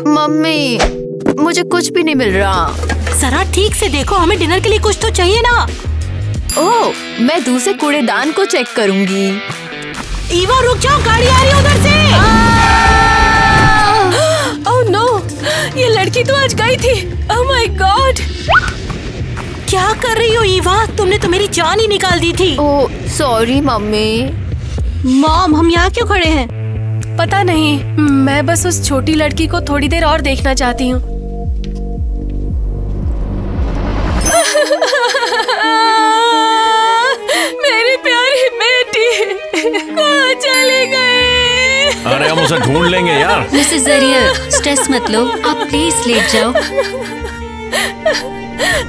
Mummy, मुझे कुछ भी नहीं मिल रहा। जरा ठीक से देखो, हमें डिनर के लिए कुछ तो चाहिए ना। ओह, मैं दूसरे कूड़ेदान को चेक करूंगी। ईवा रुक जाओ, गाड़ी आ रही है उधर से। ओह नो, ये लड़की तो आज गई थी। ओह माय गॉड, क्या कर रही हो ईवा? तुमने तो मेरी जान ही निकाल दी थी। Oh sorry mummy. मॉम, हम यहाँ क्यों खड़े हैं? पता नहीं, मैं बस उस छोटी लड़की को थोड़ी देर और देखना चाहती हूँ। मेरी प्यारी बेटी कहाँ चली गई? अरे हम उसे ढूंढ लेंगे यार। मिसेस जरियर, स्ट्रेस मत लो, आप प्लीज लेट जाओ।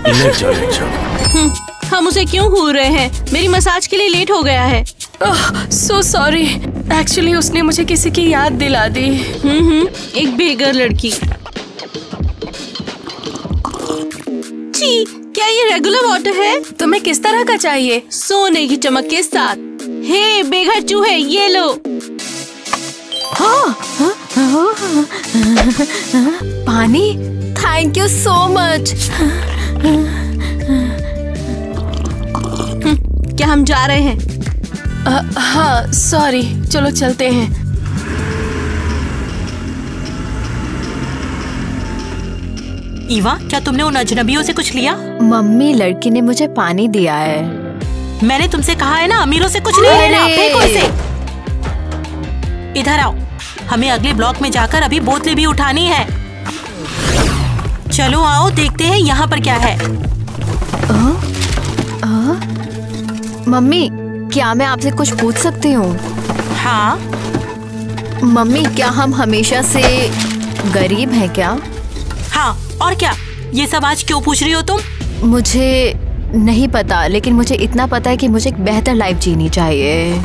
लेट जाओ। हम उसे क्यों घूर रहे हैं? मेरी मसाज के लिए लेट हो गया है। सो सॉरी, एक्चुअली उसने मुझे किसी की याद दिला दी। एक बेघर लड़की। छी, क्या ये रेगुलर वाटर है? तुम्हें किस तरह का चाहिए? सोने की चमक के साथ। हे बेघर चूहे, ये लो। पानी, थैंक यू सो मच। क्या हम जा रहे हैं? हाँ सॉरी, चलो चलते हैं। ईवा, क्या तुमने उन अजनबियों से कुछ लिया? मम्मी, लड़की ने मुझे पानी दिया है। मैंने तुमसे कहा है ना, अमीरों से कुछ नहीं लेना। फेंको इसे। इधर आओ, हमें अगले ब्लॉक में जाकर अभी बोतलें भी उठानी है। चलो आओ, देखते हैं यहाँ पर क्या है। मम्मी, क्या मैं आपसे कुछ पूछ सकती हूँ? हाँ। मम्मी, क्या हम हमेशा से गरीब हैं क्या? हाँ, और क्या? ये सब आज क्यों पूछ रही हो तुम? मुझे नहीं पता, लेकिन मुझे इतना पता है कि मुझे एक बेहतर लाइफ जीनी चाहिए।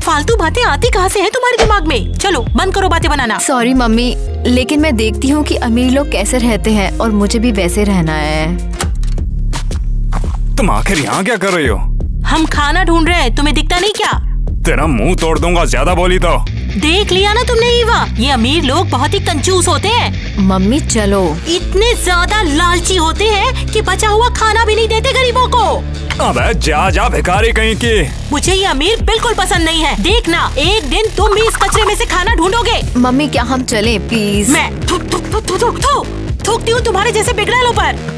फालतू बातें आती कहाँ से हैं तुम्हारे दिमाग में? चलो बंद करो बातें बनाना। सॉरी मम्मी, लेकिन मैं देखती हूँ कि अमीर लोग कैसे रहते हैं और मुझे भी वैसे रहना है। तुम आखिर यहाँ क्या कर रही हो? हम खाना ढूंढ रहे हैं, तुम्हें दिखता नहीं क्या? तेरा मुंह तोड़ दूंगा ज्यादा बोली तो। देख लिया ना तुमने ईवा, ये अमीर लोग बहुत ही कंजूस होते हैं। मम्मी चलो। इतने ज्यादा लालची होते हैं कि बचा हुआ खाना भी नहीं देते गरीबों को। अबे जा जा भिखारी कहीं की। मुझे ये अमीर बिल्कुल पसंद नहीं है। देखना, एक दिन तुम भी इस कचरे में से खाना ढूंढोगे। मम्मी, क्या हम चलें प्लीज? मैं थूकती हूँ तुम्हारे जैसे बिगड़ैलों पर।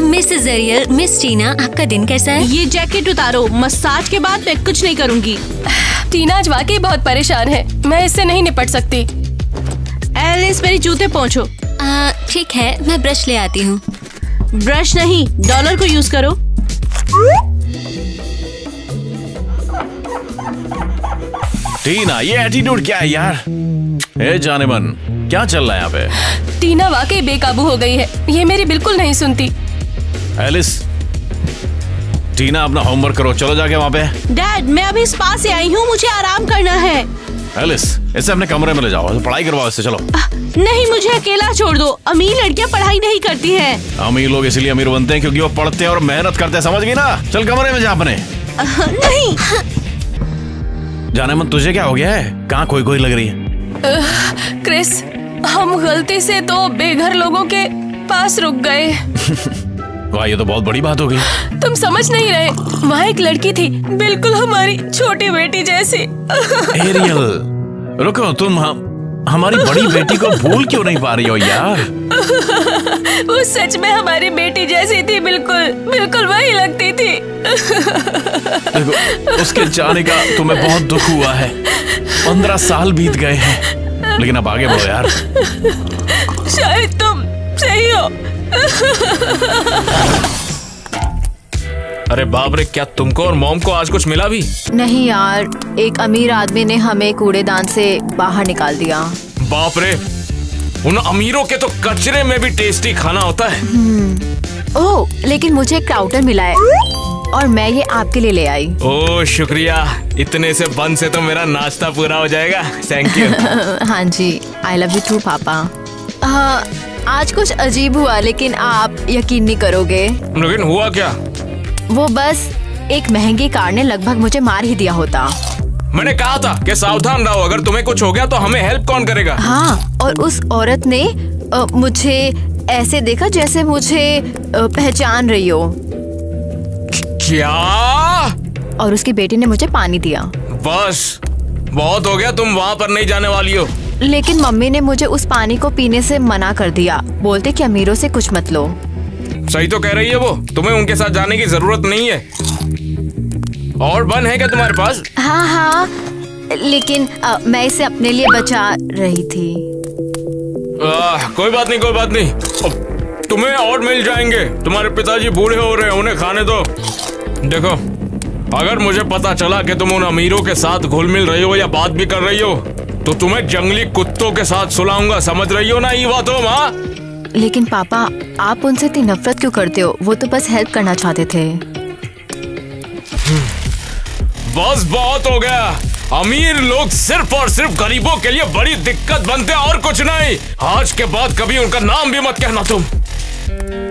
मिसेस जरियर, मिस टीना, आपका दिन कैसा है? ये जैकेट उतारो, मसाज के बाद मैं कुछ नहीं करूँगी। टीना आज वाकई बहुत परेशान है, मैं इससे नहीं निपट सकती। एलिस, मेरे जूते पोंछो। ठीक है, मैं ब्रश ले आती हूँ। ब्रश नहीं, डॉलर को यूज करो। टीना, ये एटीट्यूड क्या है यार? ए जाने मन, क्या चल रहा है यहाँ पे? टीना वाकई बेकाबू हो गई है, ये मेरी बिल्कुल नहीं सुनती। एलिस, टीना अपना होमवर्क करो, चलो जाके वहाँ पे। डैड, मैं अभी स्पा से आई हूँ, मुझे आराम करना है। एलिस, इसे अपने कमरे में ले जाओ, तो पढ़ाई करवाओ इससे, चलो। नहीं, मुझे अकेला छोड़ दो, अमीर लड़कियाँ पढ़ाई नहीं करती हैं। अमीर लोग इसलिए अमीर बनते हैं क्योंकि वो पढ़ते हैं और मेहनत करते हैं, समझ गई ना? चल कमरे में जा अपने। नहीं। जाने मन, तुझे क्या हो गया है? कहाँ खोई खोई लग रही है? क्रिस, हम गलती से तो बेघर लोगों के पास रुक गए। वाह, ये तो बहुत बड़ी बात हो गई। तुम समझ नहीं रहे, वहाँ एक लड़की थी, बिल्कुल हमारी छोटी बेटी जैसी। एरियल, रुको, तुम हमारी बड़ी बेटी को भूल क्यों नहीं पा रही हो यार? वो सच में हमारी बेटी जैसी थी, बिल्कुल बिल्कुल वही लगती थी। देखो, उसके जाने का तुम्हें बहुत दुख हुआ है। 15 साल बीत गए हैं, लेकिन अब आगे बढ़ो यार। शायद तुम सही हो। अरे बाप रे, क्या तुमको और मॉम को आज कुछ मिला भी? नहीं यार, एक अमीर आदमी ने हमें कूड़ेदान से बाहर निकाल दिया। बाप रे, उन अमीरों के तो कचरे में भी टेस्टी खाना होता है। ओह, लेकिन मुझे एक क्राउटर मिला है और मैं ये आपके लिए ले आई। ओह शुक्रिया, इतने से बन से तो मेरा नाश्ता पूरा हो जाएगा। Thank you. हाँ जी, आई लव यू टू पापा। आज कुछ अजीब हुआ, लेकिन आप यकीन नहीं करोगे। लेकिन हुआ क्या? वो बस एक महंगी कार ने लगभग मुझे मार ही दिया होता। मैंने कहा था कि सावधान रहो, अगर तुम्हें कुछ हो गया तो हमें हेल्प कौन करेगा? हाँ, और उस औरत ने मुझे ऐसे देखा जैसे मुझे पहचान रही हो। क्या? और उसकी बेटी ने मुझे पानी दिया। बस बहुत हो गया, तुम वहाँ पर नहीं जाने वाली हो। लेकिन मम्मी ने मुझे उस पानी को पीने से मना कर दिया, बोलते कि अमीरों से कुछ मत लो। सही तो कह रही है वो, तुम्हें उनके साथ जाने की जरूरत नहीं है। और बन है क्या तुम्हारे पास? हाँ, लेकिन मैं इसे अपने लिए बचा रही थी। कोई बात नहीं, कोई बात नहीं, तुम्हें और मिल जाएंगे। तुम्हारे पिताजी बूढ़े हो रहे हैं, उन्हें खाने दो। देखो, अगर मुझे पता चला कि तुम उन अमीरों के साथ घुल मिल रही हो या बात भी कर रही हो तो तुम्हें जंगली कुत्तों के साथ सुलाऊंगा, समझ रही हो ना ईवा तुम? हाँ, लेकिन पापा, आप उनसे इतनी नफरत क्यों करते हो? वो तो बस हेल्प करना चाहते थे। बस बहुत हो गया। अमीर लोग सिर्फ और सिर्फ गरीबों के लिए बड़ी दिक्कत बनते हैं और कुछ नहीं। आज के बाद कभी उनका नाम भी मत कहना तुम।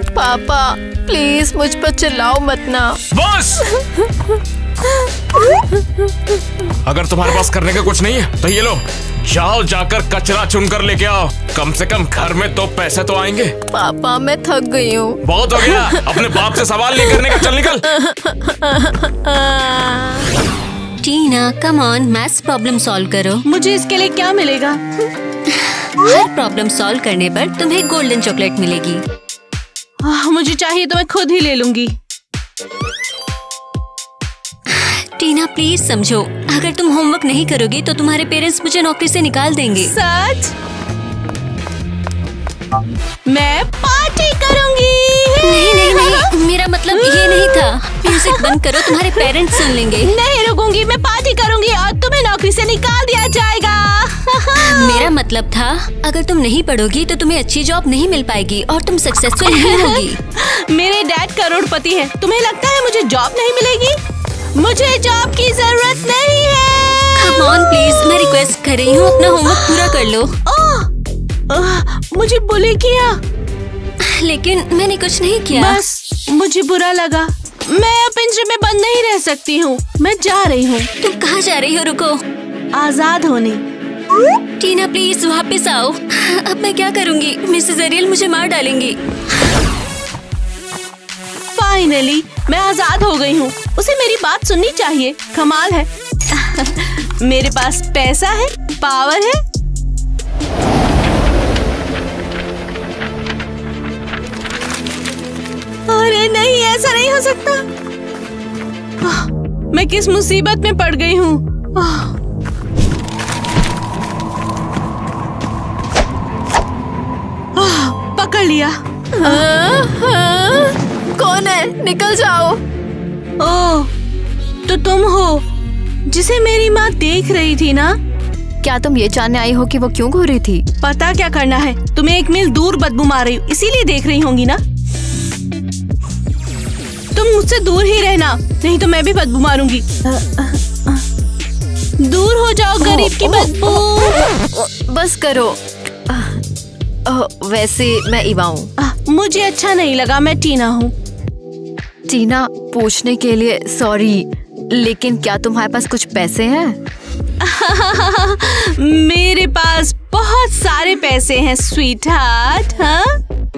पापा प्लीज मुझ पर चिल्लाओ मत ना। बस अगर तुम्हारे पास करने का कुछ नहीं है तो ये लो, जाओ जाकर कचरा चुन कर लेके आओ। कम से कम घर में 2 पैसे तो आएंगे। पापा मैं थक गई हूँ। बहुत हो गया, अपने बाप से सवाल नहीं करने का, चल निकल। Tina come on, maths problem solve करो। मुझे इसके लिए क्या मिलेगा? हर प्रॉब्लम सॉल्व करने पर तुम्हें गोल्डन चॉकलेट मिलेगी। मुझे चाहिए तो मैं खुद ही ले लूंगी। टीना प्लीज समझो, अगर तुम होमवर्क नहीं करोगी तो तुम्हारे पेरेंट्स मुझे नौकरी से निकाल देंगे। सच? मैं पार्टी करूंगी। नहीं नहीं नहीं, मेरा मतलब ये नहीं था। म्यूजिक बंद करो, तुम्हारे पेरेंट्स सुन लेंगे। नहीं रुकूंगी, मैं पार्टी करूंगी और तुम्हें नौकरी से निकाल दिया जाएगा। मेरा मतलब था, अगर तुम नहीं पढ़ोगी तो तुम्हें अच्छी जॉब नहीं मिल पाएगी और तुम सक्सेसफुल नहीं होगी। मेरे डैड करोड़पति है, तुम्हें लगता है मुझे जॉब नहीं मिलेगी? मुझे जॉब की जरूरत नहीं है। कम ऑन प्लीज, मैं रिक्वेस्ट कर रही हूँ, अपना होमवर्क पूरा कर लो। मुझे बुली किया। लेकिन मैंने कुछ नहीं किया। बस मुझे बुरा लगा। मैं अब पिंजरे में बंद नहीं रह सकती हूँ। मैं जा रही हूँ। तुम कहाँ जा रही हो? रुको। आजाद होने। टीना प्लीज वापस आओ। अब मैं क्या करूँगी? मिसेस एरियल मुझे मार डालेंगी। फाइनली मैं आजाद हो गई हूँ। उसे मेरी बात सुननी चाहिए। कमाल है। मेरे पास पैसा है, पावर है। अरे नहीं, ऐसा नहीं हो सकता। मैं किस मुसीबत में पड़ गई हूँ। पकड़ लिया। कौन है? निकल जाओ। ओह, तो तुम हो जिसे मेरी माँ देख रही थी ना? क्या तुम ये जानने आई हो कि वो क्यों घूर रही थी? पता क्या करना है, तुम्हें 1 मील दूर बदबू मार रही हूँ, इसीलिए देख रही होंगी ना। तुम मुझसे दूर ही रहना, नहीं तो मैं भी बदबू मारूंगी। दूर हो जाओ गरीब की बदबू। बस करो। वैसे मैं ईवा हूँ। मुझे अच्छा नहीं लगा, मैं टीना हूँ। टीना, पूछने के लिए सॉरी, लेकिन क्या तुम्हारे पास कुछ पैसे हैं? मेरे पास बहुत सारे पैसे हैं स्वीट हार्ट।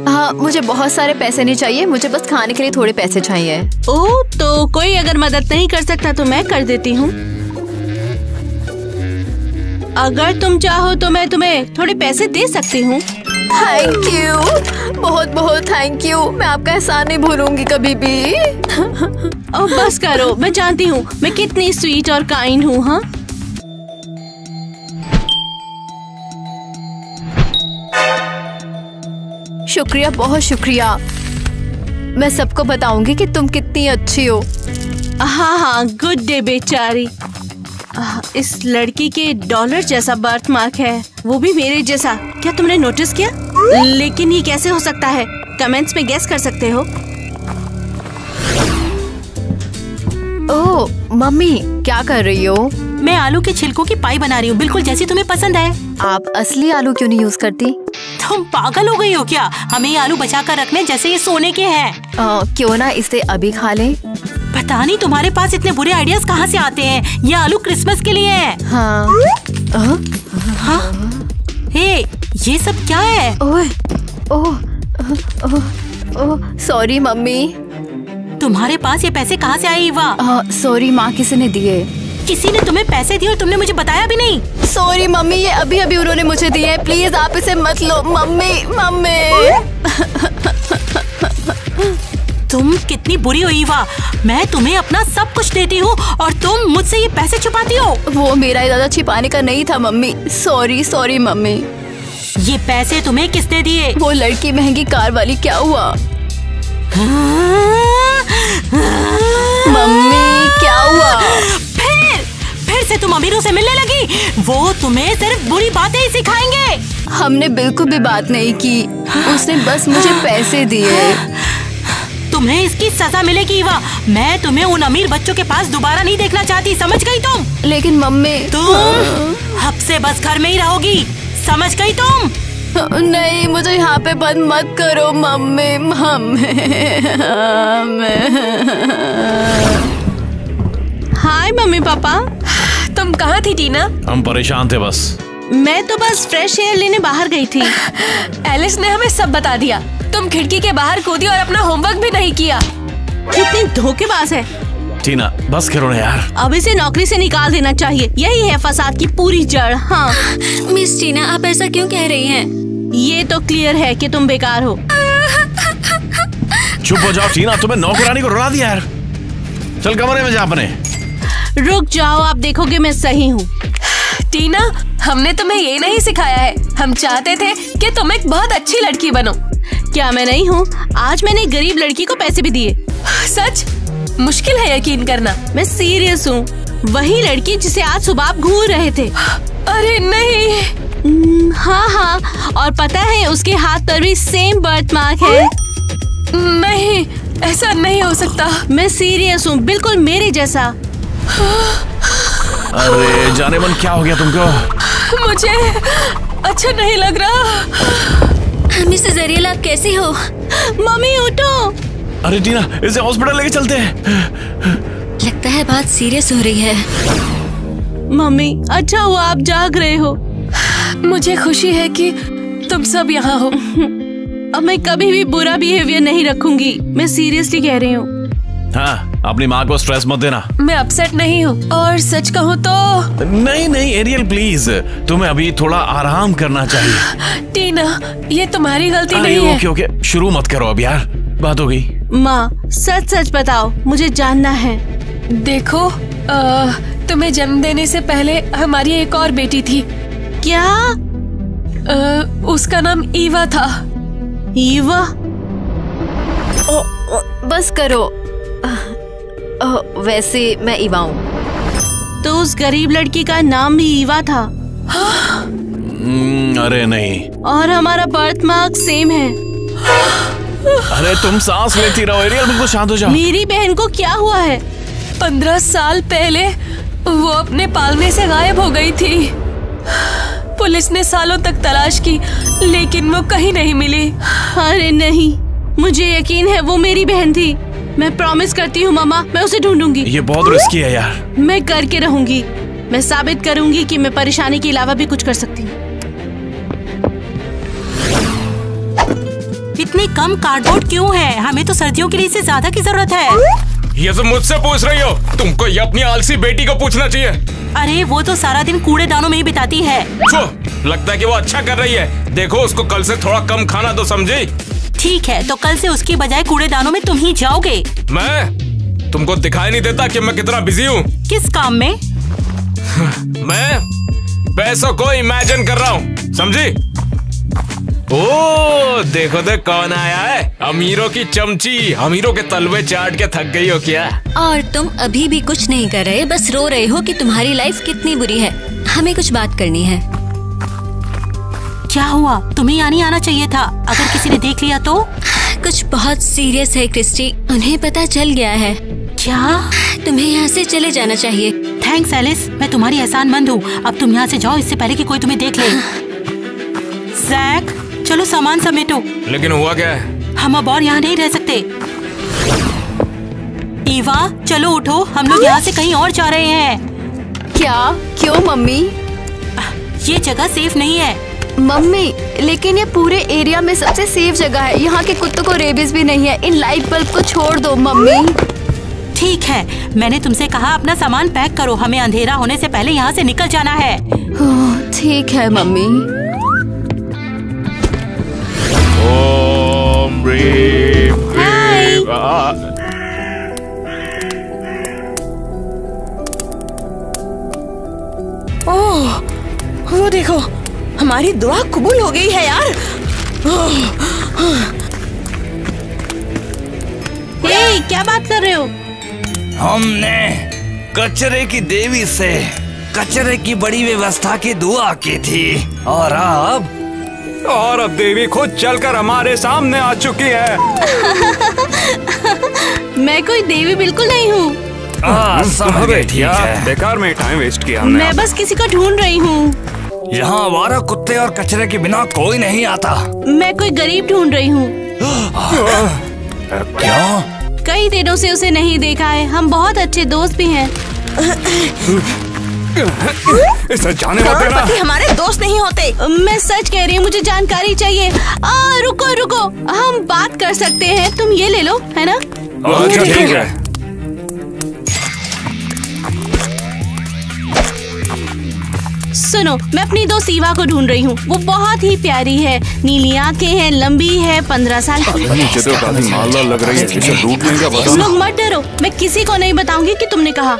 हाँ, मुझे बहुत सारे पैसे नहीं चाहिए, मुझे बस खाने के लिए थोड़े पैसे चाहिए। ओह, तो कोई अगर मदद नहीं कर सकता तो मैं कर देती हूँ। अगर तुम चाहो तो मैं तुम्हें थोड़े पैसे दे सकती हूँ। थैंक यू, बहुत बहुत थैंक यू। मैं आपका एहसान नहीं भूलूंगी कभी भी। ओह बस करो, मैं जानती हूँ मैं कितनी स्वीट और काइंड हूँ। हाँ, शुक्रिया, बहुत शुक्रिया। मैं सबको बताऊंगी कि तुम कितनी अच्छी हो। हाँ हाँ, गुड डे बेचारी। इस लड़की के डॉलर जैसा बर्थ मार्क है, वो भी मेरे जैसा। क्या तुमने नोटिस किया? लेकिन ये कैसे हो सकता है? कमेंट्स में गेस कर सकते हो। ओह मम्मी, क्या कर रही हो? मैं आलू के छिलकों की पाई बना रही हूँ, बिल्कुल जैसी तुम्हें पसंद है। आप असली आलू क्यों नहीं यूज करती? तुम पागल हो गई हो क्या? हमें ये आलू बचा कर रखने जैसे ये सोने के हैं। क्यों ना इसे अभी खा लें? पता नहीं तुम्हारे पास इतने बुरे आइडियाज कहाँ से आते हैं। ये आलू क्रिसमस के लिए है। हाँ। हे, ये सब क्या है? ओह, सॉरी मम्मी। तुम्हारे पास ये पैसे कहाँ से आए ईवा? सॉरी माँ, किसी ने दिए। किसी ने तुम्हें पैसे दिए और तुमने मुझे बताया भी नहीं? सॉरी मम्मी, ये अभी अभी उन्होंने मुझे दिए हैं। प्लीज आप इसे मत लो मम्मी। तुम कितनी बुरी हो ईवा। मैं तुम्हें अपना सब कुछ देती हूँ और तुम मुझसे ये पैसे छुपाती हो। वो मेरा इरादा छिपाने का नहीं था मम्मी। Sorry mummy. ये पैसे तुम्हें किसने दिए? वो लड़की महंगी कार वाली। क्या हुआ मम्मी, क्या हुआ? फिर से तुम अमीरों से मिलने लगी? वो तुम्हें सिर्फ बुरी बातें ही सिखाएंगे। हमने बिल्कुल भी बात नहीं की, उसने बस मुझे पैसे दिए। तुम्हें इसकी सजा मिलेगी ईवा। मैं तुम्हें उन अमीर बच्चों के पास दोबारा नहीं देखना चाहती, समझ गई तुम? लेकिन मम्मी, तुम अब से बस घर में ही रहोगी, समझ गई तुम? नहीं, मुझे यहाँ पे बंद मत करो मम्मी। हाय मम्मी पापा। तुम कहाँ थी टीना? हम परेशान थे बस। मैं तो बस फ्रेश एयर लेने बाहर गई थी। एलिस ने हमें सब बता दिया। तुम खिड़की के बाहर कूदी और अपना होमवर्क भी नहीं किया। कितनी धोखेबाज है। टीना बस करो ना यार। अब इसे नौकरी से निकाल देना चाहिए। यही है फसाद की पूरी जड़। हाँ मिस टीना, आप ऐसा क्यों कह रही हैं? ये तो क्लियर है कि तुम बेकार हो। चुप हो जाओ टीना, तुम्हें नौकरानी को रुला दिया यार। चल कमरे में जा अपने। रुक जाओ, आप देखोगे मैं सही हूँ। टीना, हमने तुम्हें ये नहीं सिखाया है। हम चाहते थे कि तुम एक बहुत अच्छी लड़की बनो। क्या मैं नहीं हूँ? आज मैंने एक गरीब लड़की को पैसे भी दिए। सच? मुश्किल है यकीन करना। मैं सीरियस हूँ। वही लड़की जिसे आज सुबह आप घूर रहे थे। अरे नहीं। हाँ, और पता है उसके हाथ पर भी सेम बर्थ मार्क है। नहीं, ऐसा नहीं हो सकता। मैं सीरियस हूँ, बिल्कुल मेरे जैसा। अरे जाने मन, क्या हो गया तुमको? मुझे अच्छा नहीं लग रहा। मिसेस अरियल, आप कैसी हो? मम्मी उठो। अरे टीना, इसे हॉस्पिटल लेके चलते हैं। लगता है बात सीरियस हो रही है। मम्मी, अच्छा हुआ आप जाग रहे हो। मुझे खुशी है कि तुम सब यहाँ हो। अब मैं कभी भी बुरा बिहेवियर नहीं रखूंगी। मैं सीरियसली कह रही हूँ। हाँ, अपनी माँ को स्ट्रेस मत देना। मैं अपसेट नहीं हूँ, और सच कहूँ तो नहीं एरियल प्लीज, तुम्हें अभी थोड़ा आराम करना चाहिए। टीना, ये तुम्हारी गलती नहीं है। ओके, शुरू मत करो अब यार, बात हो गई। माँ सच बताओ, मुझे जानना है। देखो, तुम्हें जन्म देने से पहले हमारी एक और बेटी थी। क्या? उसका नाम ईवा था। ईवा? बस करो। वैसे मैं ईवा हूँ। तो उस गरीब लड़की का नाम भी ईवा था? अरे नहीं। और हमारा बर्थ मार्क सेम है। अरे तुम सांस लेती रहो एरियल, बिल्कुल शांत हो जाओ। मेरी बहन को क्या हुआ है? 15 साल पहले वो अपने पालने से गायब हो गई थी। पुलिस ने सालों तक तलाश की, लेकिन वो कहीं नहीं मिली। अरे नहीं, मुझे यकीन है वो मेरी बहन थी। मैं प्रॉमिस करती हूँ मामा, मैं उसे ढूंढूंगी। ये बहुत रिस्की है यार। मैं करके रहूंगी। मैं साबित करूंगी कि मैं परेशानी के अलावा भी कुछ कर सकती हूँ। इतनी कम कार्डबोर्ड क्यों है? हमें तो सर्दियों के लिए इससे ज्यादा की जरूरत है। ये सब मुझसे पूछ रही हो? तुमको ये अपनी आलसी बेटी को पूछना चाहिए। अरे वो तो सारा दिन कूड़ेदानों में ही बिताती है। लगता है कि वो अच्छा कर रही है। देखो, उसको कल से थोड़ा कम खाना दो, समझी? ठीक है, तो कल से उसकी बजाय कूड़ेदानों में तुम ही जाओगे। मैं? तुमको दिखाई नहीं देता कि मैं कितना बिजी हूँ? किस काम में? मैं पैसों को इमेजिन कर रहा हूँ, समझी? ओ देखो कौन आया है। अमीरों की चमची। अमीरों के तलवे चाट के थक गई हो क्या? और तुम अभी भी कुछ नहीं कर रहे, बस रो रहे हो कि तुम्हारी लाइफ कितनी बुरी है। हमें कुछ बात करनी है। क्या हुआ? तुम्हें यहाँ नहीं आना चाहिए था। अगर किसी ने देख लिया तो? कुछ बहुत सीरियस है क्रिस्टी, उन्हें पता चल गया है। क्या? तुम्हें यहाँ से चले जाना चाहिए। थैंक्स एलिस, मैं तुम्हारी एहसानमंद हूँ। अब तुम यहाँ से जाओ, इससे पहले कि कोई तुम्हें देख ले। जैक, चलो सामान समेटो। लेकिन हुआ क्या है? हम अब और यहाँ नहीं रह सकते। ईवा चलो उठो, हम लोग यहाँ से कहीं और जा रहे हैं। क्या? क्यों मम्मी? ये जगह सेफ नहीं है। मम्मी लेकिन ये पूरे एरिया में सबसे सेफ जगह है। यहाँ के कुत्तों को रेबीज भी नहीं है। इन लाइट बल्ब को छोड़ दो मम्मी। ठीक है, मैंने तुमसे कहा अपना सामान पैक करो, हमें अंधेरा होने से पहले यहाँ से निकल जाना है। ठीक है मम्मी। ओम ह्रीम क्लीम। ओह, वो देखो, हमारी दुआ कबूल हो गई है यार। हे, क्या बात कर रहे हो? हमने कचरे की देवी से कचरे की बड़ी व्यवस्था की दुआ की थी और अब देवी खुद चलकर हमारे सामने आ चुकी है। मैं कोई देवी बिल्कुल नहीं हूँ। समझ गए, ठीक है। बेकार में टाइम वेस्ट किया हमने। मैं बस किसी को ढूंढ रही हूँ। यहाँ आवारा कुत्ते और कचरे के बिना कोई नहीं आता। मैं कोई गरीब ढूंढ रही हूँ। क्यों? कई दिनों से उसे नहीं देखा है। हम बहुत अच्छे दोस्त भी हैं। इसे जाने मत देना। करोड़पति हमारे दोस्त नहीं होते। मैं सच कह रही हूँ, मुझे जानकारी चाहिए। रुको रुको, हम बात कर सकते हैं। तुम ये ले लो, है ना? अच्छा ठीक है। सुनो, मैं अपनी दोस्त ईवा को ढूंढ रही हूँ। वो बहुत ही प्यारी है, नीली आंखें हैं, लंबी है, 15 साल की। नीचे तो काफी मालदार लग रही है। इसे लूटने का तुम लोग मत डरो, मैं किसी को नहीं बताऊंगी कि तुमने कहा।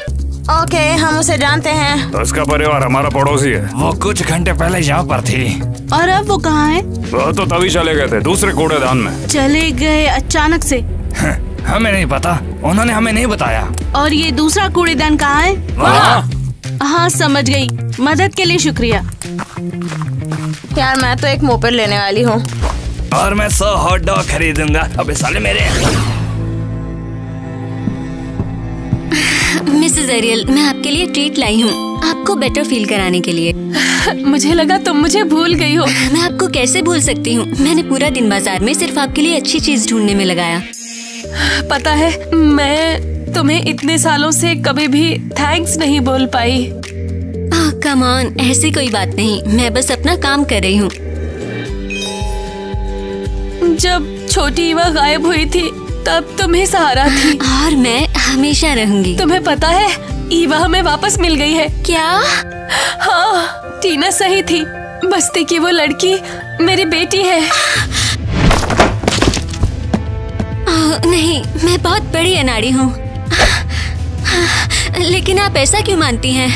ओके, हम उसे जानते हैं। तो उसका परिवार हमारा पड़ोसी है। वो कुछ घंटे पहले यहाँ पर थी। और अब वो कहाँ है? वो तो तभी चले गए थे, दूसरे कूड़ेदान में। चले गए अचानक से? हमें नहीं पता, उन्होंने हमें नहीं बताया। और ये दूसरा कूड़ेदान कहाँ है? वहाँ। हाँ समझ गई, मदद के लिए शुक्रिया। यार मैं तो एक मोपेड लेने वाली हूँ। और मैं 100 हॉट डॉग खरीदूंगा। अबे साले मेरे। मिसेस एरियल, मैं आपके लिए ट्रीट लाई हूँ, आपको बेटर फील कराने के लिए। मुझे लगा तुम मुझे भूल गई हो। मैं आपको कैसे भूल सकती हूँ? मैंने पूरा दिन बाजार में सिर्फ आपके लिए अच्छी चीज ढूंढने में लगाया। पता है, मैं तुम्हें इतने सालों से कभी भी थैंक्स नहीं बोल पाई। कम ऑन, ऐसी कोई बात नहीं, मैं बस अपना काम कर रही हूँ। जब छोटी ईवा गायब हुई थी तब तुम्हें सहारा थी। और मैं हमेशा रहूंगी। तुम्हें पता है, ईवा हमें वापस मिल गई है। क्या? हाँ, टीना सही थी, बस्ती की वो लड़की मेरी बेटी है। नहीं, मैं बहुत बड़ी अनाड़ी हूँ। लेकिन आप ऐसा क्यों मानती हैं?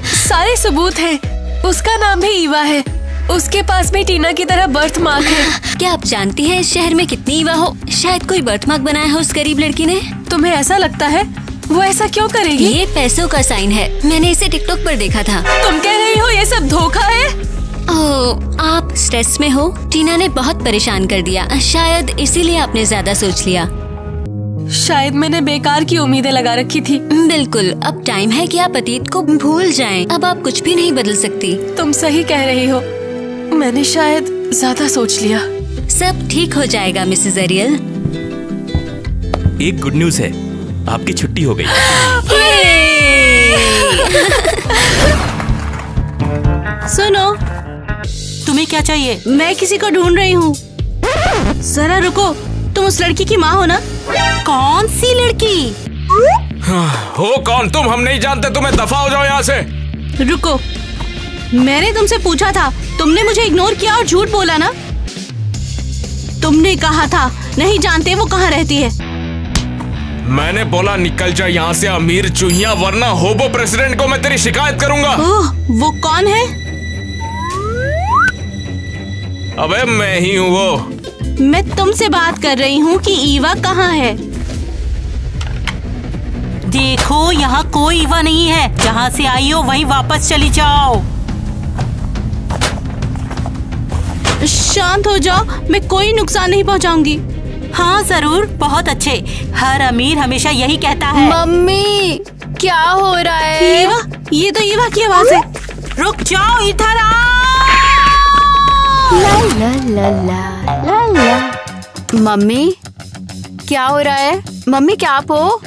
सारे सबूत हैं। उसका नाम भी ईवा है, उसके पास भी टीना की तरह बर्थ मार्क है। क्या आप जानती हैं इस शहर में कितनी ईवा हो? शायद कोई बर्थ मार्क बनाया हो उस गरीब लड़की ने। तुम्हें ऐसा लगता है? वो ऐसा क्यों करेगी? ये पैसों का साइन है, मैंने इसे टिकटॉक पर देखा था। तुम कह रही हो ये सब धोखा है? ओह, आप स्ट्रेस में हो? टीना ने बहुत परेशान कर दिया, शायद इसीलिए आपने ज्यादा सोच लिया। शायद मैंने बेकार की उम्मीदें लगा रखी थी। बिल्कुल, अब टाइम है कि आप अतीत को भूल जाएं। अब आप कुछ भी नहीं बदल सकती। तुम सही कह रही हो, मैंने शायद ज्यादा सोच लिया। सब ठीक हो जाएगा मिसेस एरियल। एक गुड न्यूज है, आपकी छुट्टी हो गई। सुनो, तुम्हें क्या चाहिए? मैं किसी को ढूंढ रही हूँ। जरा रुको, तुम उस लड़की की माँ हो ना? कौन सी लड़की? हो कौन तुम? हम नहीं जानते तुम्हें, दफा हो जाओ यहाँ से। रुको, मैंने तुमसे पूछा था, तुमने मुझे इग्नोर किया और झूठ बोला ना? तुमने कहा था नहीं जानते वो कहाँ रहती है। मैंने बोला निकल जा यहाँ से अमीर चूहिया, वरना होबो प्रेसिडेंट को मैं तेरी शिकायत करूंगा। ओह, वो कौन है? अबे मैं ही हूँ वो। मैं तुमसे बात कर रही हूँ कि ईवा कहाँ है। देखो, यहाँ कोई ईवा नहीं है। जहाँ से आई हो वहीं वापस चली जाओ। शांत हो जाओ, मैं कोई नुकसान नहीं पहुँचाऊंगी। हाँ जरूर, बहुत अच्छे। हर अमीर हमेशा यही कहता है। मम्मी, क्या हो रहा है? ईवा, ये तो ईवा की आवाज है। रुक जाओ, इधर आओ। ला ला ला ला ला ला। मम्मी, क्या हो रहा है? मम्मी, क्या आप हो?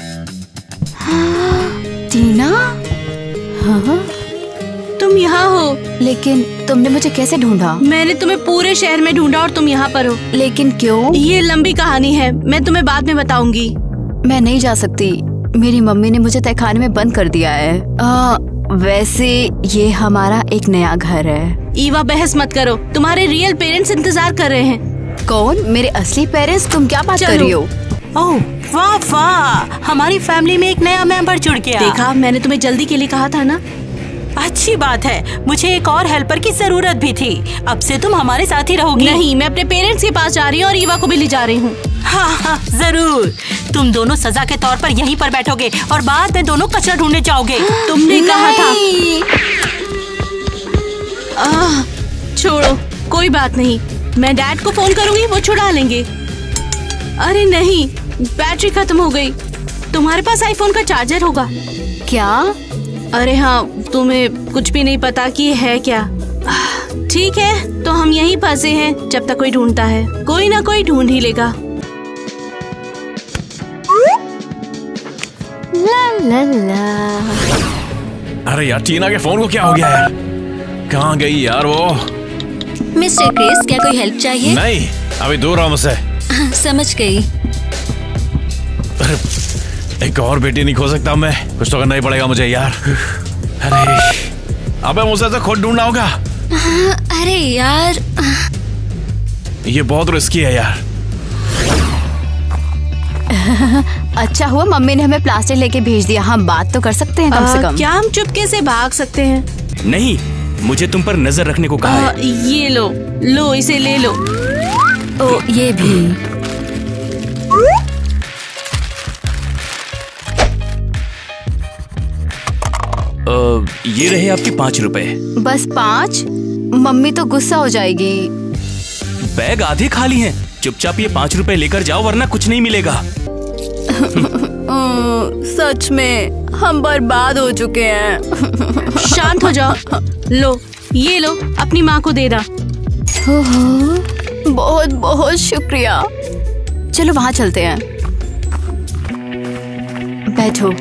टीना, हाँ? तुम यहाँ हो? लेकिन तुमने मुझे कैसे ढूंढा? मैंने तुम्हें पूरे शहर में ढूंढा और तुम यहाँ पर हो। लेकिन क्यों? ये लंबी कहानी है, मैं तुम्हें बाद में बताऊंगी। मैं नहीं जा सकती, मेरी मम्मी ने मुझे तहखाने में बंद कर दिया है। वैसे ये हमारा एक नया घर है। ईवा, बहस मत करो, तुम्हारे रियल पेरेंट्स इंतजार कर रहे हैं। कौन? मेरे असली पेरेंट्स? तुम क्या बात कर रही हो? ओह वाह वाह, हमारी फैमिली में एक नया मेंबर जुड़ गया। देखा, मैंने तुम्हें जल्दी के लिए कहा था ना। अच्छी बात है, मुझे एक और हेल्पर की जरूरत भी थी। अब से तुम हमारे साथ ही रहोगी। नहीं, मैं अपने पेरेंट्स के पास जा रही हूँ और ईवा को भी ले जा रही हूँ। हाँ, जरूर। तुम दोनों सजा के तौर पर यहीं पर बैठोगे और बाद में दोनों कचरा ढूंढने जाओगे। तुमने कहा था। छोड़ो, कोई बात नहीं, मैं डैड को फोन करूंगी, वो छुड़ा लेंगे। अरे नहीं, बैटरी खत्म हो गई। तुम्हारे पास आईफोन का चार्जर होगा क्या? अरे हाँ, तुम्हें कुछ भी नहीं पता कि है क्या। ठीक है, तो हम यहीं फंसे हैं जब तक कोई ढूंढता है। कोई ना कोई ढूंढ ही लेगा। ला ला ला। अरे यार, टीना के फोन को क्या हो गया यार? कहाँ गई यार वो? मिस्टर क्रिस, क्या कोई हेल्प चाहिए? नहीं, अभी दूर रहो मुझसे। समझ गई। एक और बेटी नहीं खो सकता मैं, कुछ तो करना ही पड़ेगा मुझे यार। अरे अबे, मुझसे तो खुद ढूंढना होगा। अरे यार, ये बहुत रिस्की है यार। अच्छा हुआ मम्मी ने हमें प्लास्टिक लेके भेज दिया, हम बात तो कर सकते हैं कम से कम। क्या हम चुपके से भाग सकते हैं? नहीं, मुझे तुम पर नजर रखने को कहा है। ये लो, लो इसे ले लो। ओ, ये भी। ये रहे आपके 5 रुपए। बस 5? मम्मी तो गुस्सा हो जाएगी। बैग आधे खाली हैं। चुपचाप ये 5 रुपए लेकर जाओ, वरना कुछ नहीं मिलेगा। सच में हम बर्बाद हो चुके हैं। शांत हो जाओ। लो, ये लो, अपनी माँ को दे रहा। बहुत बहुत शुक्रिया। चलो वहाँ चलते हैं। बैठो,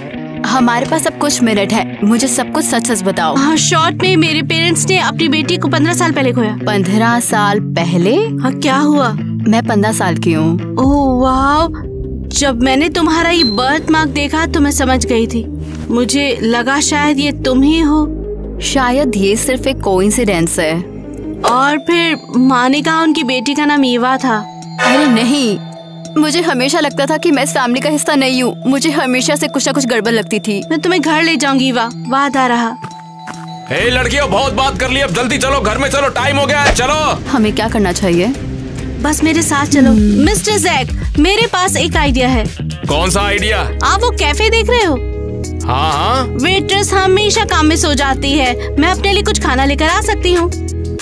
हमारे पास अब कुछ मिनट है, मुझे सब कुछ सच सच बताओ। हाँ, शॉर्ट में मेरे पेरेंट्स ने अपनी बेटी को 15 साल पहले खोया। 15 साल पहले? हाँ, क्या हुआ? मैं 15 साल की हूँ। ओह वाह, जब मैंने तुम्हारा ये बर्थ मार्क देखा तो मैं समझ गई थी। मुझे लगा शायद ये तुम ही हो। शायद ये सिर्फ एक कोइंसिडेंस है। और फिर माँ ने कहा उनकी बेटी का नाम ईवा था। अरे नहीं, मुझे हमेशा लगता था कि मैं इस फैमिली का हिस्सा नहीं हूँ। मुझे हमेशा से कुछ ना कुछ गड़बड़ लगती थी। मैं तुम्हें घर ले जाऊंगी ईवा, वादा रहा। हे लड़कियों, बहुत बात कर ली, अब जल्दी चलो, घर में चलो, टाइम हो गया है, चलो। हमें क्या करना चाहिए? बस मेरे साथ चलो। मिस्टर जैक, मेरे पास एक आइडिया है। कौन सा आइडिया? आप वो कैफे देख रहे हो? हाँ हाँ। वेट्रेस हमेशा काम में सो जाती है, मैं अपने लिए कुछ खाना लेकर आ सकती हूँ।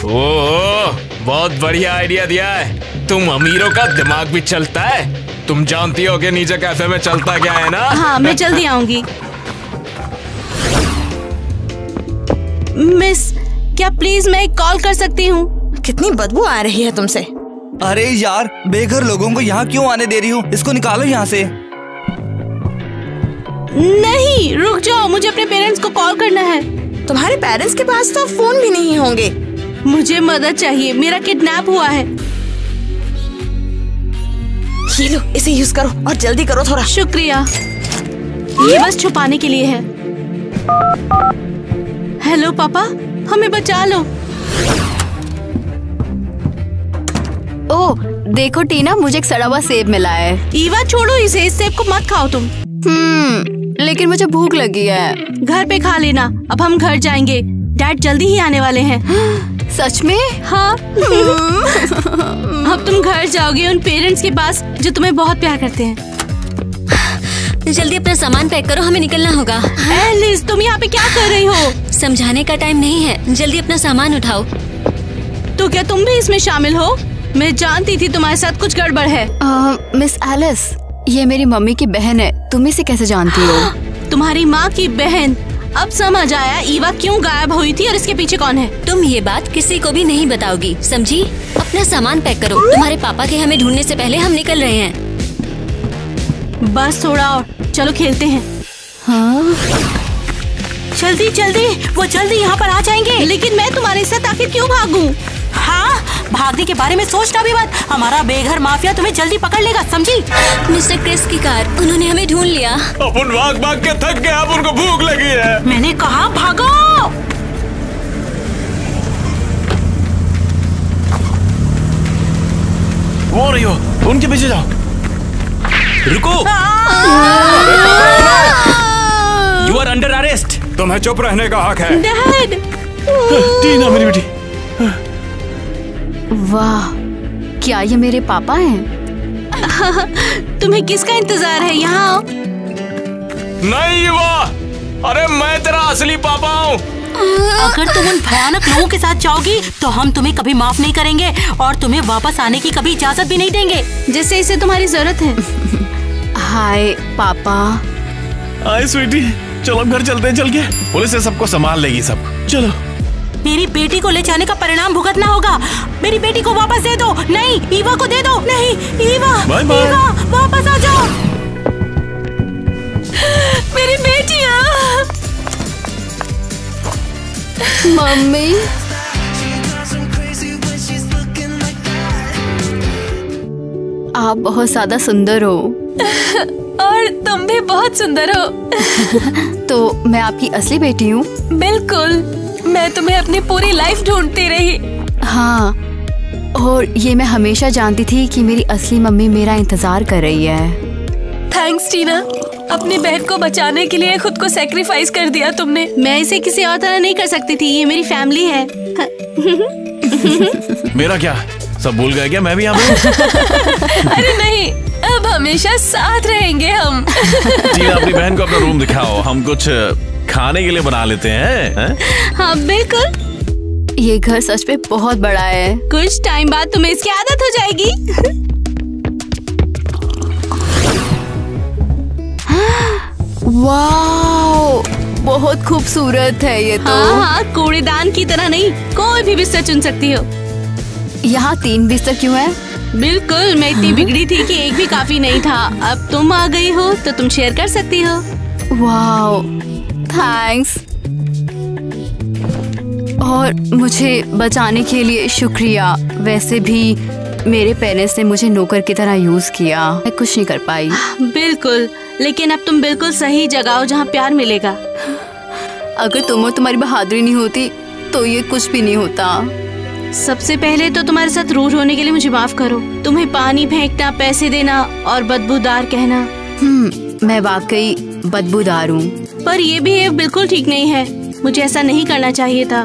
ओह, बहुत बढ़िया आइडिया दिया है। तुम अमीरों का दिमाग भी चलता है। तुम जानती हो कि नीचे कैफे में चलता क्या है ना? हाँ, मैं जल्दी आऊंगी। मिस, क्या प्लीज मैं एक कॉल कर सकती हूँ? कितनी बदबू आ रही है तुमसे। अरे यार, बेघर लोगों को यहाँ क्यों आने दे रही हो? इसको निकालो यहाँ से। नहीं, रुक जाओ, मुझे अपने पेरेंट्स को कॉल करना है। तुम्हारे पेरेंट्स के पास तो फोन भी नहीं होंगे। मुझे मदद चाहिए, मेरा किडनैप हुआ है। ये लो, इसे यूज करो और जल्दी करो थोड़ा। शुक्रिया। ये बस छुपाने के लिए है। हेलो पापा, हमें बचा लो। ओह देखो टीना, मुझे एक सड़ा हुआ सेब मिला है। ईवा छोड़ो इसे, इस सेब को मत खाओ तुम। लेकिन मुझे भूख लगी है। घर पे खा लेना, अब हम घर जाएंगे, डैड जल्दी ही आने वाले हैं। सच में? हाँ। अब तुम घर जाओगे उन पेरेंट्स के पास जो तुम्हें बहुत प्यार करते हैं। जल्दी अपना सामान पैक करो, हमें निकलना होगा। एलिस, तुम यहाँ पे क्या कर रही हो? समझाने का टाइम नहीं है, जल्दी अपना सामान उठाओ। तो क्या तुम भी इसमें शामिल हो? मैं जानती थी तुम्हारे साथ कुछ गड़बड़ है। मिस एलिस, ये मेरी मम्मी की बहन है, तुम इसे कैसे जानती हो? तुम्हारी माँ की बहन? अब समझ आया ईवा क्यों गायब हुई थी और इसके पीछे कौन है। तुम ये बात किसी को भी नहीं बताओगी, समझी? अपना सामान पैक करो, तुम्हारे पापा के हमें ढूंढने से पहले हम निकल रहे हैं। बस थोड़ा और, चलो खेलते हैं। हाँ? जल्दी जल्दी, वो जल्दी यहाँ पर आ जाएंगे। लेकिन मैं तुम्हारे साथ आखिर क्यों भागूं? हाँ, भागने के बारे में सोचना भी मत। हमारा बेघर माफिया तुम्हें जल्दी पकड़ लेगा, समझी? मिस्टर क्रिस की कार, उन्होंने हमें ढूंढ लिया। अपन भाग भाग के थक गए, अब उनको भूख लगी है। मैंने कहा भागो। वो रही हो, उनके पीछे जाओ। रुको, यू आर अंडर अरेस्ट। तुम्हें चुप रहने का हक है। डैड। टीना मेरी बेटी। वाह, क्या ये मेरे पापा हैं? तुम्हें किसका इंतजार है? यहाँ आओ। नहीं वाह, अरे मैं तेरा असली पापा हूँ। अगर तुम उन भयानक लोगों के साथ जाओगी तो हम तुम्हें कभी माफ नहीं करेंगे और तुम्हें वापस आने की कभी इजाजत भी नहीं देंगे, जैसे इसे तुम्हारी जरूरत है। हाय पापा। हाय स्वीटी, चलो घर चलते हैं, चल के पुलिस से सबको संभाल लेगी सब। चलो। मेरी बेटी को ले जाने का परिणाम भुगतना होगा। मेरी बेटी को वापस दे दो। नहीं, ईवा को दे दो। नहीं, ईवा, बाय बाय। ईवा, वापस आ जाओ। मेरी बेटियां। मम्मी। आप बहुत ज्यादा सुंदर हो। और तुम भी बहुत सुंदर हो। तो मैं आपकी असली बेटी हूँ? बिल्कुल, मैं तुम्हें अपनी पूरी लाइफ ढूंढती रही। हाँ, और ये मैं हमेशा जानती थी कि मेरी असली मम्मी मेरा इंतजार कर रही है। थैंक्स टीना, अपनी बहन को बचाने के लिए खुद को सैक्रिफाइस कर दिया तुमने। मैं इसे किसी और तरह नहीं कर सकती थी, ये मेरी फैमिली है। मेरा क्या, सब भूल गए क्या? मैं भी यहाँ पे। अरे नहीं, अब हमेशा साथ रहेंगे हम। टीना, अपनी बहन को अपना रूम दिखाओ, हम कुछ खाने के लिए बना लेते हैं। हाँ बिल्कुल। ये घर सच में बहुत बड़ा है। कुछ टाइम बाद तुम्हें इसकी आदत हो जाएगी। वाओ, बहुत खूबसूरत है ये तो। हाँ, कूड़ेदान की तरह नहीं, कोई भी बिस्तर चुन सकती हो। यहाँ 3 बिस्तर क्यों है? बिल्कुल, मैं इतनी बिगड़ी थी कि एक भी काफी नहीं था। अब तुम आ गई हो तो तुम शेयर कर सकती हो। Wow, thanks. और मुझे बचाने के लिए शुक्रिया। वैसे भी मेरे पेरेंट्स ने मुझे नौकर की तरह यूज किया, मैं कुछ नहीं कर पाई। बिल्कुल, लेकिन अब तुम बिल्कुल सही जगह हो जहाँ प्यार मिलेगा। अगर तुम और तुम्हारी बहादुरी नहीं होती तो ये कुछ भी नहीं होता। सबसे पहले तो तुम्हारे साथ रूड होने के लिए मुझे माफ करो। तुम्हें पानी फेंकना, पैसे देना और बदबूदार कहना। मैं वाकई बदबूदार हूँ। पर ये भी बिल्कुल ठीक नहीं है। मुझे ऐसा नहीं करना चाहिए था।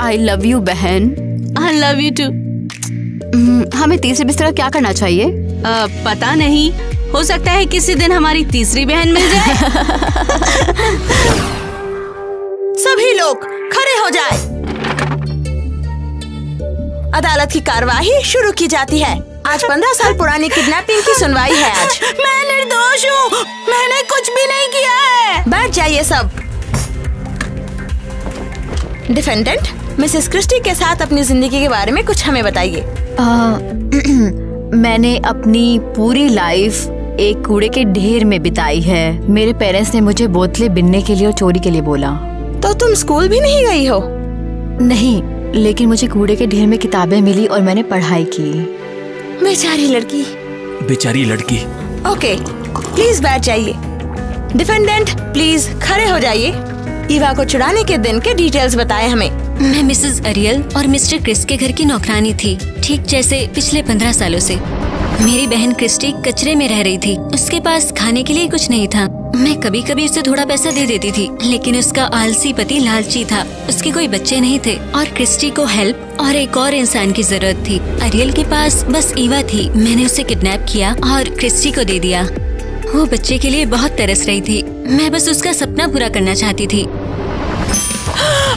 आई लव यू बहन। I love you too. हमें तीसरे बिस्तर का क्या करना चाहिए? पता नहीं, हो सकता है किसी दिन हमारी तीसरी बहन मिल जाए। सभी लोग खड़े हो जाए। अदालत की कार्यवाही शुरू की जाती है। आज 15 साल पुरानी किडनैपिंग की सुनवाई है। आज मैं निर्दोष हूँ, मैंने कुछ भी नहीं किया है। बैठ जाइए सब। डिफेंडेंट मिसेस क्रिस्टी के साथ अपनी जिंदगी के बारे में कुछ हमें बताइए। मैंने अपनी पूरी लाइफ एक कूड़े के ढेर में बिताई है। मेरे पेरेंट्स ने मुझे बोतलें बिनने के लिए और चोरी के लिए बोला। तो तुम स्कूल भी नहीं गई हो? नहीं, लेकिन मुझे कूड़े के ढेर में किताबें मिली और मैंने पढ़ाई की। बेचारी लड़की। बेचारी लड़की। ओके, प्लीज बैठ जाइए। डिफेंडेंट प्लीज खड़े हो जाइए। ईवा को छुड़ाने के दिन के डिटेल्स बताएं हमें। मैं मिसेस अरियल और मिस्टर क्रिस के घर की नौकरानी थी, ठीक जैसे पिछले 15 सालों से। मेरी बहन क्रिस्टी कचरे में रह रही थी। उसके पास खाने के लिए कुछ नहीं था। मैं कभी कभी उसे थोड़ा पैसा दे देती थी, लेकिन उसका आलसी पति लालची था। उसके कोई बच्चे नहीं थे और क्रिस्टी को हेल्प और एक और इंसान की जरूरत थी। अरियल के पास बस ईवा थी। मैंने उसे किडनैप किया और क्रिस्टी को दे दिया। वो बच्चे के लिए बहुत तरस रही थी। मैं बस उसका सपना पूरा करना चाहती थी।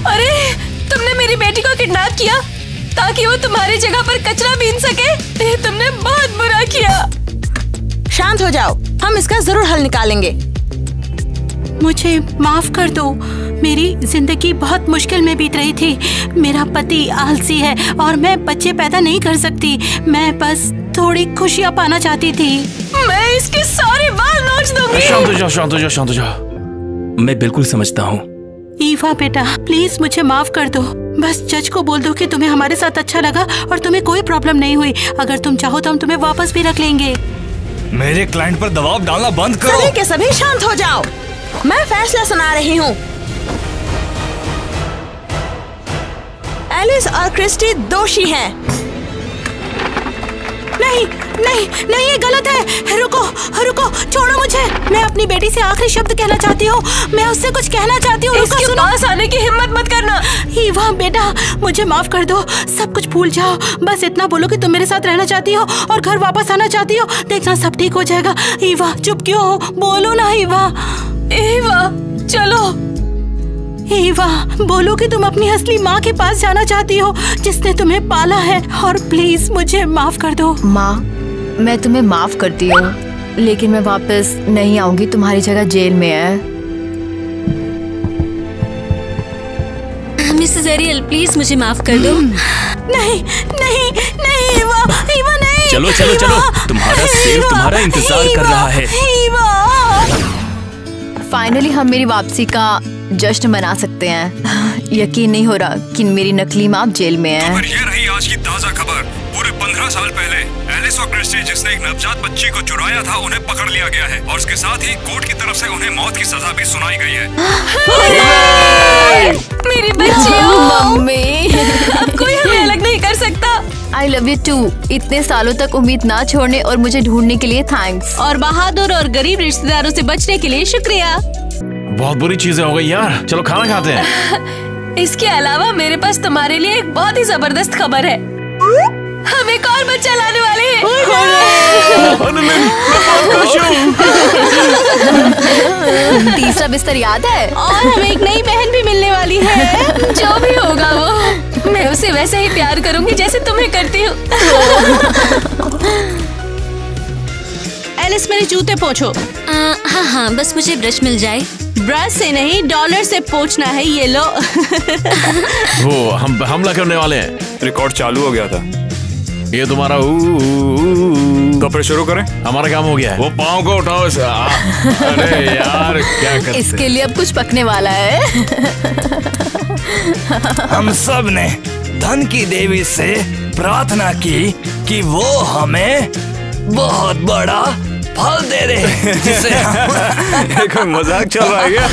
अरे, तुमने मेरी बेटी को किडनैप किया ताकि वो तुम्हारी जगह पर कचरा बीन सके? ये तुमने बहुत बुरा किया। शांत हो जाओ, हम इसका जरूर हल निकालेंगे। मुझे माफ कर दो। मेरी जिंदगी बहुत मुश्किल में बीत रही थी। मेरा पति आलसी है और मैं बच्चे पैदा नहीं कर सकती। मैं बस थोड़ी खुशियाँ पाना चाहती थी। मैं इसके सारे बाल नोच दूंगी। शांत हो जाओ। मैं बिल्कुल समझता हूँ। ईवा बेटा, प्लीज मुझे माफ कर दो। बस जज को बोल दो कि तुम्हें हमारे साथ अच्छा लगा और तुम्हें कोई प्रॉब्लम नहीं हुई। अगर तुम चाहो तो हम तुम्हें वापस भी रख लेंगे। मेरे क्लाइंट पर दबाव डालना बंद करो। सभी के सभी शांत हो जाओ। मैं फैसला सुना रही हूँ। एलिस और क्रिस्टी दोषी हैं। नहीं नहीं नहीं, ये गलत है। रुको रुको, छोड़ो मुझे। मैं अपनी बेटी से आखिरी शब्द कहना चाहती हूँ। मैं उससे कुछ कहना चाहती हूँ। इसके पास आने की हिम्मत मत करना। ईवा बेटा, मुझे माफ कर दो। सब कुछ भूल जाओ। बस इतना बोलो कि तुम मेरे साथ रहना चाहती हो और घर वापस आना चाहती हो। देखना सब ठीक हो जाएगा। ईवा, चुप क्यों हो? बोलो ना ईवा। ईवा, चलो। ईवा, बोलो कि तुम अपनी असली माँ के पास जाना चाहती हो, जिसने तुम्हें पाला है। और प्लीज मुझे माफ कर दो। माँ, मैं तुम्हें माफ करती हूँ, लेकिन मैं वापस नहीं आऊंगी। तुम्हारी जगह जेल में है। मिसेस एरियल, प्लीज मुझे माफ कर दो। नहीं नहीं नहीं ईवा, ईवा नहीं। चलो चलो चलो, तुम्हारा सेव तुम्हारा इंतजार कर रहा है। फाइनली हम मेरी वापसी का जश्न मना सकते हैं। यकीन नहीं हो रहा कि मेरी नकली माँ जेल में है। तो ये रही आज की ताजा खबर। पूरे 15 साल पहले एलिस और क्रिस्टी, जिसने एक नवजात बच्ची को चुराया था, उन्हें पकड़ लिया गया है और उसके साथ ही कोर्ट की तरफ से उन्हें मौत की सजा भी सुनाई गई है। मेरी बच्चियों, मम्मी, अब कोई हमें अलग नहीं कर सकता। I love you too. इतने सालों तक उम्मीद ना छोड़ने और मुझे ढूंढने के लिए थैंक्स। और बहादुर और गरीब रिश्तेदारों से बचने के लिए शुक्रिया। बहुत बुरी चीजें हो गई यार। चलो खाना खाते हैं। इसके अलावा मेरे पास तुम्हारे लिए एक बहुत ही जबरदस्त खबर है। हम एक और बच्चा लाने वाले हैं। तीसरा बिस्तर याद है? और हमें एक नई बहन भी मिलने वाली है। जो भी होगा वो, मैं उसे वैसे ही प्यार करूंगी जैसे तुम्हें करती हूँ। एलिस, मेरे जूते पोंछो। हाँ हाँ, बस मुझे ब्रश मिल जाए। ब्रश से नहीं, डॉलर से पोंछना है। ये लो। वो हम हमला करने वाले हैं। रिकॉर्ड चालू हो गया था। ये तुम्हारा तो फिर शुरू करें। हमारा काम हो गया है। वो पाँव को उठाओ। अरे यार, क्या करते? इसके लिए अब कुछ पकने वाला है। हम सब ने धन की देवी से प्रार्थना की कि वो हमें बहुत बड़ा फल दे दे, जिसे कोई मजाक चल रहा है क्या?